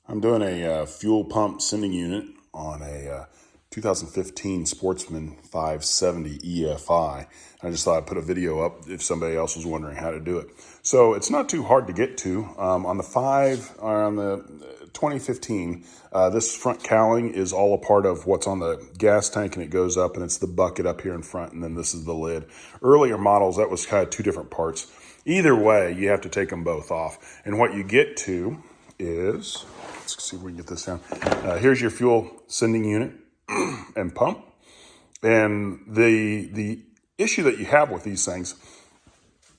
I'm doing a fuel pump sending unit on a 2015 Sportsman 570 EFI. I just thought I'd put a video up if somebody else was wondering how to do it. So it's not too hard to get to. On the 2015, this front cowling is all a part of what's on the gas tank, and it goes up, and it's the bucket up here in front, and then this is the lid. Earlier models, that was kind of two different parts. Either way, you have to take them both off. And what you get to is, let's see if we can get this down. Here's your fuel sending unit and pump. And the issue that you have with these things,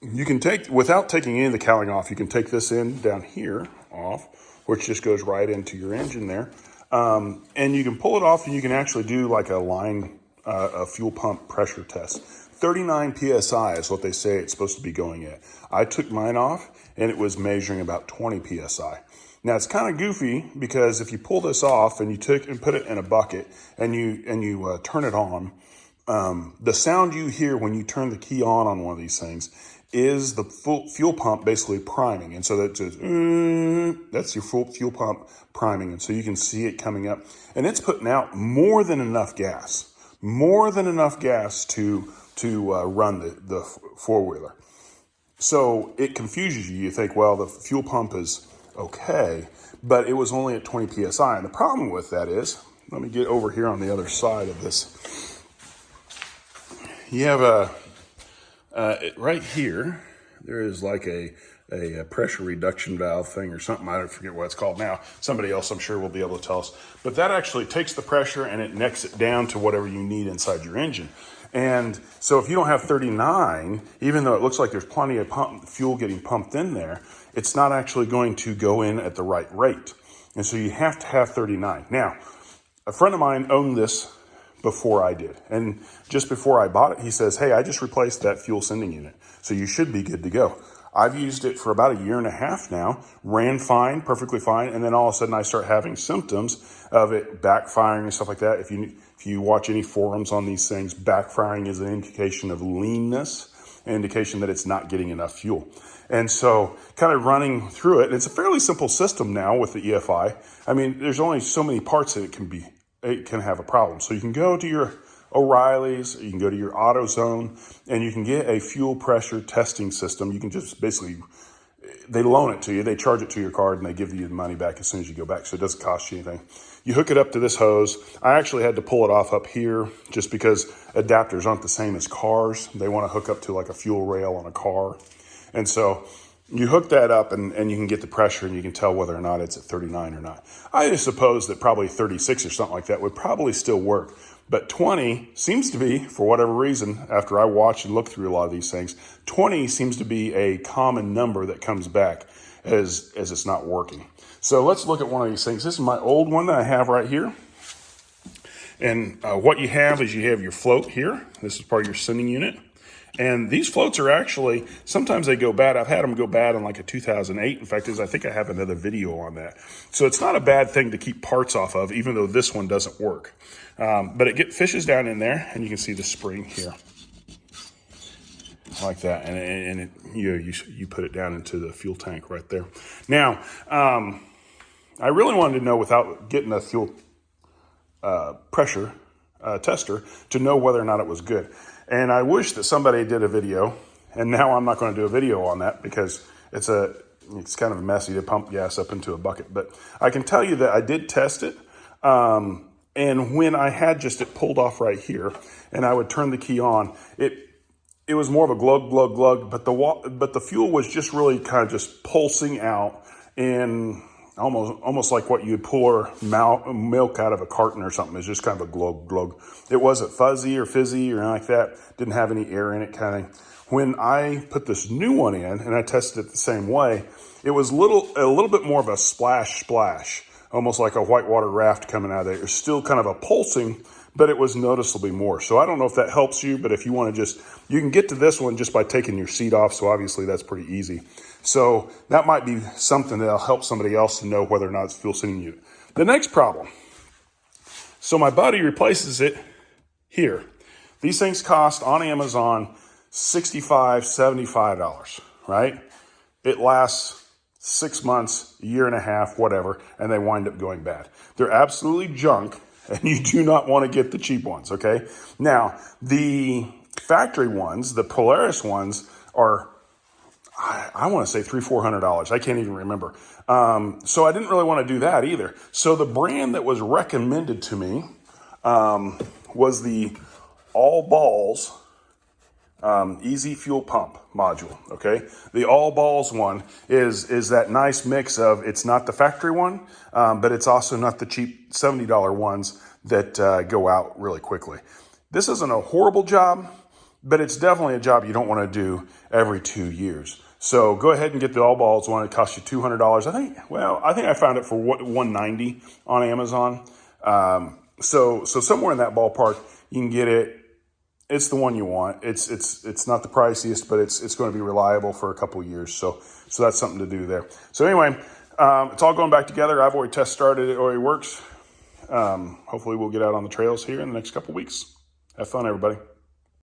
you can take, without taking any of the cowling off, you can take this end down here off, which just goes right into your engine there. And you can pull it off, and you can actually do like a fuel pump pressure test. 39 PSI is what they say it's supposed to be going at. I took mine off, and it was measuring about 20 PSI. Now it's kind of goofy because if you pull this off and you put it in a bucket and you turn it on, the sound you hear when you turn the key on one of these things is the fuel pump basically priming. And so that says, that's your fuel pump priming. And so you can see it coming up, and it's putting out more than enough gas to run the four-wheeler. So it confuses you. You think, well, the fuel pump is okay, but it was only at 20 PSI. And the problem with that is, let me get over here on the other side of this. You have right here, there is like a pressure reduction valve thing or something. I forget what it's called now. Somebody else, I'm sure, will be able to tell us. But that actually takes the pressure and it necks it down to whatever you need inside your engine. And so if you don't have 39, even though it looks like there's plenty of fuel getting pumped in there, it's not actually going to go in at the right rate. And so you have to have 39. Now, a friend of mine owned this before I did. And just before I bought it, he says, hey, I just replaced that fuel sending unit, so you should be good to go. I've used it for about a year and a half now, ran fine, perfectly fine, and then all of a sudden I start having symptoms of it backfiring and stuff like that. If you watch any forums on these things, backfiring is an indication of leanness, an indication that it's not getting enough fuel. And so kind of running through it, it's a fairly simple system now with the EFI. I mean, there's only so many parts that it can have a problem. So you can go to your O'Reilly's, you can go to your AutoZone, and you can get a fuel pressure testing system. You can just basically, they loan it to you, they charge it to your card, and they give you the money back as soon as you go back, so it doesn't cost you anything. You hook it up to this hose. I actually had to pull it off up here just because adapters aren't the same as cars. They want to hook up to like a fuel rail on a car. And so you hook that up and you can get the pressure, and you can tell whether or not it's at 39 or not. I just suppose that probably 36 or something like that would probably still work. But 20 seems to be, for whatever reason, after I watch and look through a lot of these things, 20 seems to be a common number that comes back as it's not working. So let's look at one of these things. This is my old one that I have right here. And what you have is you have your float here. This is part of your sending unit. And these floats are actually, sometimes they go bad. I've had them go bad in like a 2008. In fact, I think I have another video on that. So it's not a bad thing to keep parts off of, even though this one doesn't work. But it fishes down in there, and you can see the spring here. Like that. And you put it down into the fuel tank right there. Now, I really wanted to know, without getting a fuel pressure tester, to know whether or not it was good. And I wish that somebody did a video, and now I'm not going to do a video on that because it's kind of messy to pump gas up into a bucket. But I can tell you that I did test it, and when I had just it pulled off right here, and I would turn the key on, it was more of a glug, glug, glug, but the fuel was just really kind of just pulsing out in almost like what you'd pour milk out of a carton or something. It's just kind of a glug, glug. It wasn't fuzzy or fizzy or anything like that. Didn't have any air in it kind of. When I put this new one in and I tested it the same way, it was a little bit more of a splash, almost like a whitewater raft coming out of there. It was still kind of a pulsing, but it was noticeably more. So I don't know if that helps you, but if you want to you can get to this one just by taking your seat off. So obviously that's pretty easy. So that might be something that'll help somebody else to know whether or not it's fuel sending unit. The next problem. So my buddy replaces it here. These things cost on Amazon $65, $75, right? It lasts 6 months, a year and a half, whatever, and they wind up going bad. They're absolutely junk, and you do not want to get the cheap ones, okay? Now, the factory ones, the Polaris ones, are, I want to say $300-400. I can't even remember. So I didn't really want to do that either. So the brand that was recommended to me was the All Balls Easy Fuel Pump module, okay? The All Balls one is that nice mix of, it's not the factory one, but it's also not the cheap $70 ones that go out really quickly. This isn't a horrible job, but it's definitely a job you don't want to do every 2 years. So go ahead and get the All Balls one. It costs you $200. I think I found it for $190 on Amazon. So somewhere in that ballpark, you can get it. It's the one you want. It's not the priciest, but it's going to be reliable for a couple of years. So that's something to do there. So anyway, it's all going back together. I've already test started it. It already works. Hopefully we'll get out on the trails here in the next couple of weeks. Have fun, everybody.